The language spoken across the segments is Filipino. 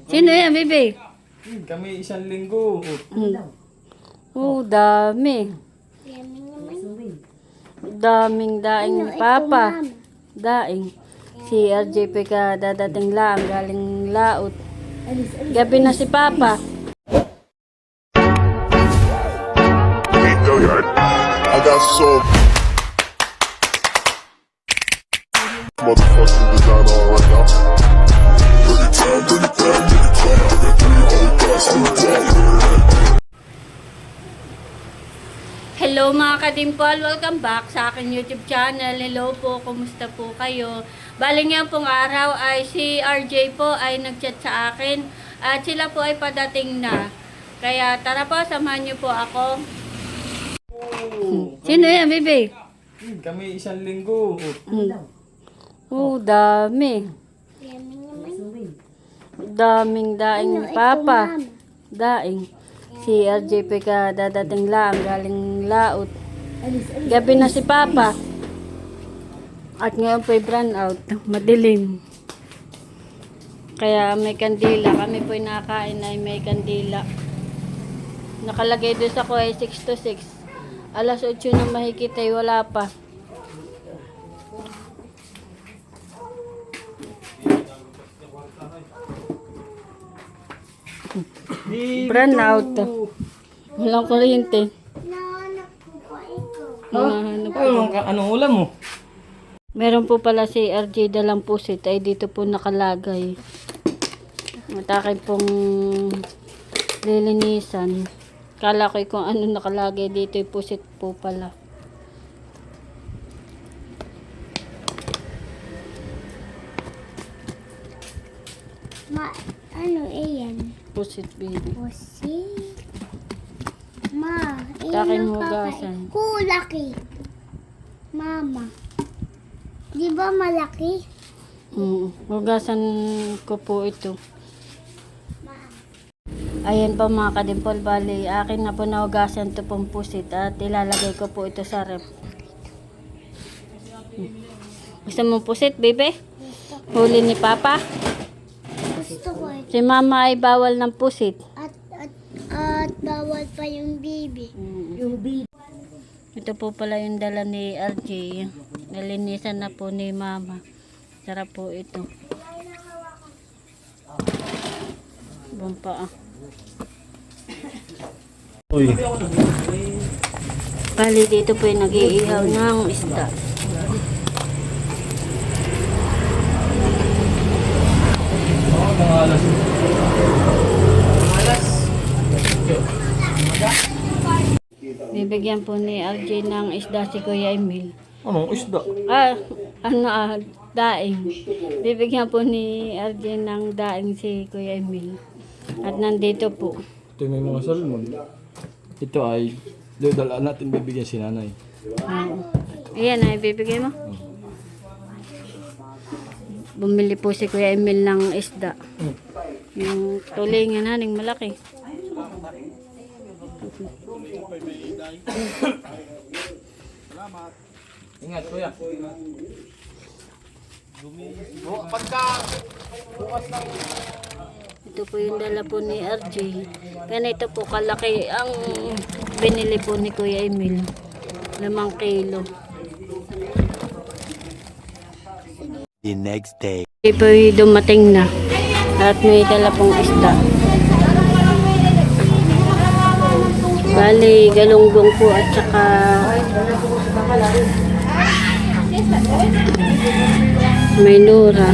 Sino yan, bebe? Kami isang linggo. Oh, dami. Daming daing ni Papa. Daing. Si RJP ka dadating lang, galing laot. Gabi na si Papa. I got so motherfucking designer on right now. Hello mga kadimpal, welcome back sa aking YouTube channel. Hello po, kumusta po kayo? Bali nga pong araw ay si RJ po ay nagchat sa akin at sila po ay padating na. Kaya tara po, samahan niyo po ako. Sino yan, bebe? Kami isang linggo. Oh, dami. Daming daing ni Papa. Daing. Si RJP ka dadating lang, galing laot. Gabi na si Papa. At ngayon po'y brown out. Madilim. Kaya may kandila. Kami po'y nakain ay may kandila. Nakalagay doon sa ko ay 6 to 6. Alas 8 na mahigit ay wala pa. Brown out. Walang kuryente. Anong ulam mo? Meron po pala si RJ dalang pusit ay dito po nakalagay. Matakin pong lilinisan. Kala ko kung ano nakalagay dito ay pusit po pala. Ano iyan? Pusit baby. Pusit. Ma, Takin iyan ang hugasan. Kulaki. Mama. Di ba malaki? Hugasan ko po ito. Ayan pa mga kadimpol, bali akin na po nahugasan ito pong pusit at ilalagay ko po ito sa ref. Gusto mong pusit, bebe? Huli ni Papa? Gusto ko ito. Si Mama ay bawal ng pusit. At bawal pa yung baby. Yung baby. Ito po pala yung dala ni RJ. Nalinisan na po ni Mama. Sarap po ito. Bumpa ah. Uy. Bali dito po yung nag-iihaw ng isda. Bibigyan po ni RJ ng isda si Kuya Emil. Anong isda? Daing. Bibigyan po ni RJ ng daing si Kuya Emil. At nandito po. Ito may mga salmon. Ito ay dala natin bibigyan si nanay. Ayan ay bibigyan mo. Bumili po si Kuya Emil ng isda. Yung tulingan haning malaki. Ingat kuya. Ito po yung dala po ni RJ. Ganito po kalaki ang binili po ni Kuya Emil. 5 kilo. The next day. Ito po yung dumating na. At may dala pong isda. Bali, galunggong po at saka may nura.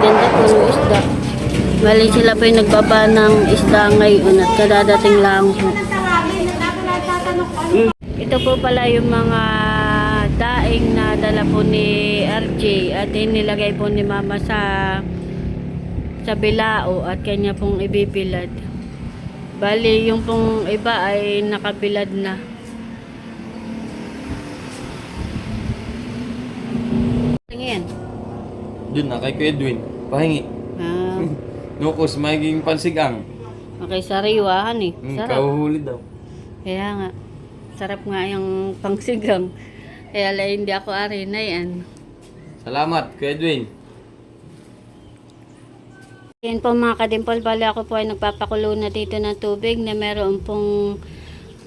Ganda po ng isda. Bali sila po yung nagbaba ng isda ngayon at kadadating lang po. Ito po pala yung mga daing na dala po ni RJ at inilagay po ni Mama sa bilao at kanya pong ibibilad. Bali yung pong iba ay nakabilad na. Tingin. Doon na kay Kuya Edwin. Pahingi. Nukos, magiging pansigang. Okay, sariwahan eh. Sarap. Kahuhuli daw. Kaya nga. Sarap nga yung pangsigang. Kaya lang hindi ako ari na yan. Salamat, Kuya Edwin. Yan po mga kadimpol, bali ako po ay nagpapakulo na dito ng tubig na meron pong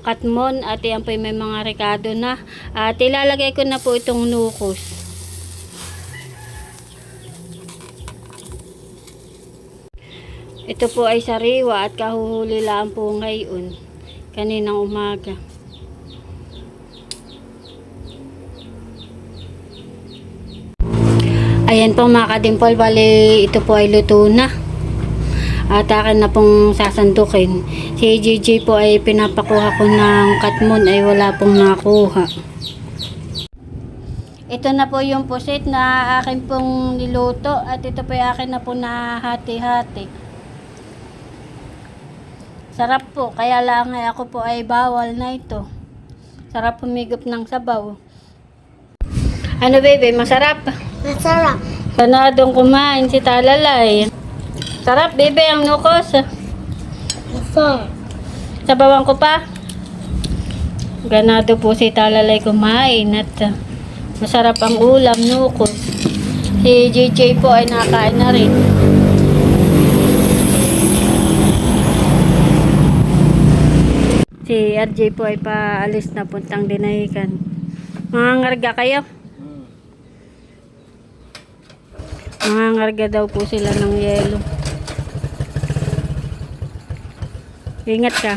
katmon at yan po ay may mga rekado na. At ilalagay ko na po itong nukos. Ito po ay sariwa at kahuhuli lang po ngayon. Kaninang umaga. Ayan po mga kadimpol, bali ito po ay luto na. At akin na pong sasandukin. Si JJ po ay pinapakuha ko ng katmon ay wala pong nakuha. Ito na po yung pusit na akin pong niluto at ito po ay akin na po na hati-hati. Sarap po, kaya lang ay ako po ay bawal na ito. Sarap humigop ng sabaw. Ano baby, masarap? Masarap. Panadong kumain si Talalay. Sarap, bebe, ang nukos. Masarap. Sabawan ko pa. Ganado po si Talalay kumain at masarap ang ulam, nukos. Si JJ po ay nakain na rin. Si RJ po ay paalis na puntang Dinahican. Mangangarga kayo? Mangangarga daw po sila ng yelo. Ingat ka.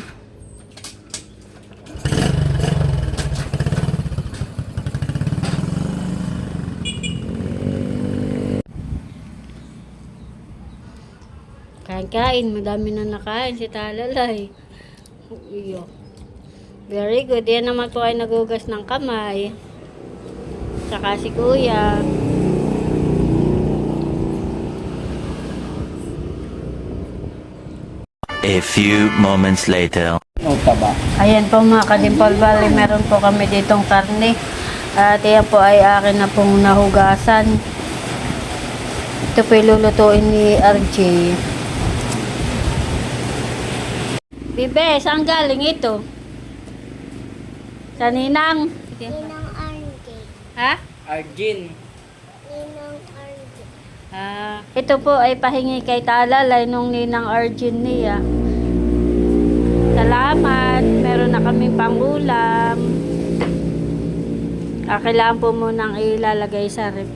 Kain-kain, madami na nakain si Talalay. Iyo. Very good. Yan naman po ay nagugas ng kamay. Saka si Kuya. A few moments later. Nota ba? Ayan po mga kadimpol, bali meron po kami ditong karne. At yan po ay akin na pong nahugasan. Ito po ilulutuin ni RJ. Bibe, saan galing ito? Sa Ninang? Ninang Arge. Ha? Argin. Ninang Arge. Ito po ay pahingi kay Talalay nung Ninang Arjun niya. Salamat. Meron na kaming pangulam. Kailangan po munang ilalagay sa rep.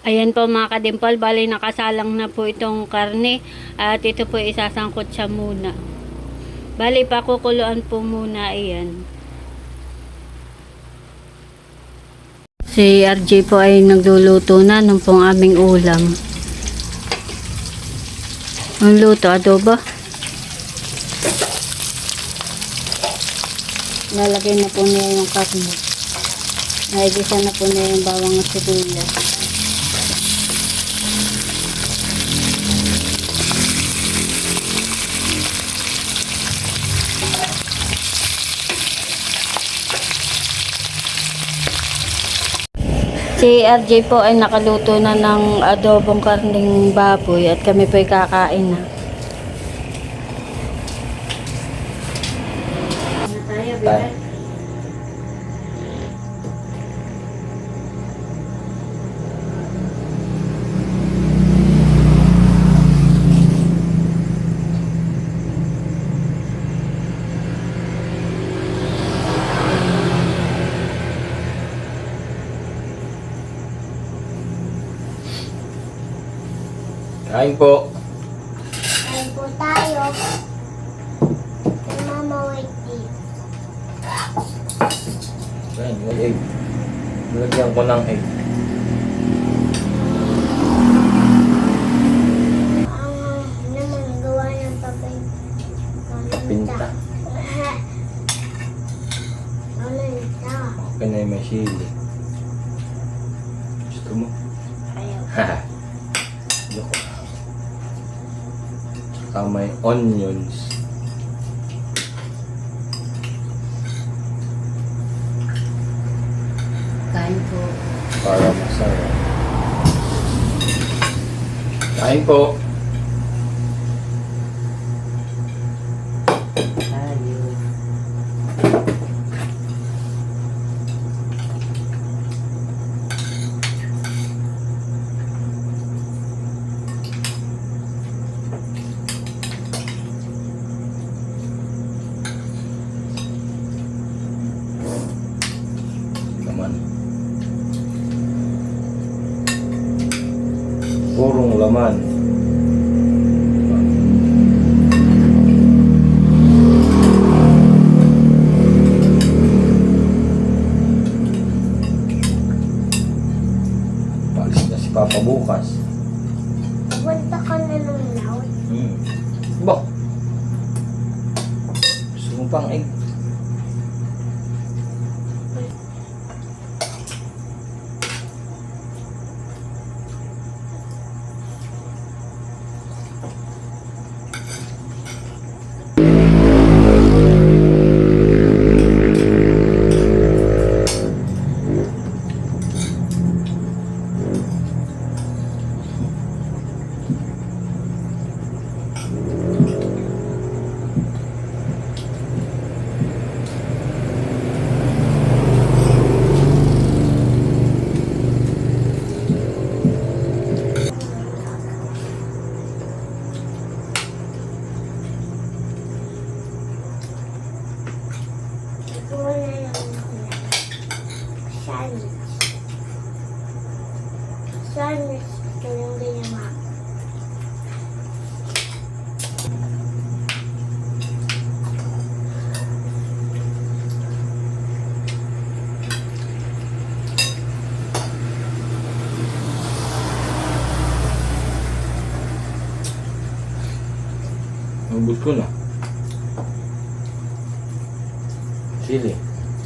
Ayan po mga kadimpol, bali nakasalang na po itong karne at ito po isasangkot siya muna. Bali pakukuluan po muna iyan. Si RJ po ay nagluluto na nung pong aming ulam. Ang luto, adobo. Lalagay na po niya yung karne. Naigisa na po niya yung bawang at sibuyas. Si RJ po ay nakaluto na ng adobong karning baboy at kami po ay kakain na. Tayo. Kain po. Kain po tayo. Kay Mama Whitey. Ayan, may egg. Lagyan ko ng egg. Ang naman gawa ng papel. Pinta. Ano ito? Okay na yung may sili. Gusto mo? Ayaw. Haha. Joke. Saka may onions. Kain po. Para masarap. Kain po. purong laman. Paalis na si Papa bukas. Punta ka na ng laut. Ba? Gusto mo pang egg? Ito na lang sandwich. Sandwich. Ito yung ginawa. Ubus ko na. Sili.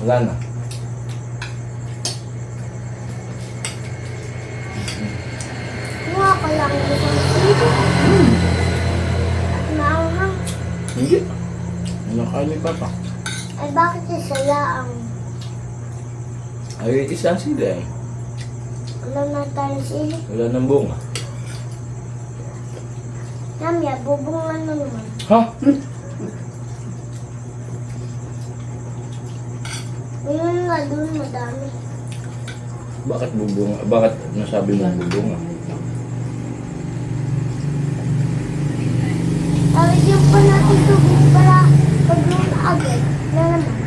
Wala na. Kuha ka lang ng isang silo. At maanghang. Hindi. Nakain ni Papa. Ay bakit isa lang? Ay, isang sili eh. Wala na tayong sili. Wala nang bunga. Namya, bubungan na naman. Ha? Ngayon nga doon madami. Bakit bubunga? Bakit nasabi mo bubunga? Tawag yung pa natin tubig para pag doon agad na naman.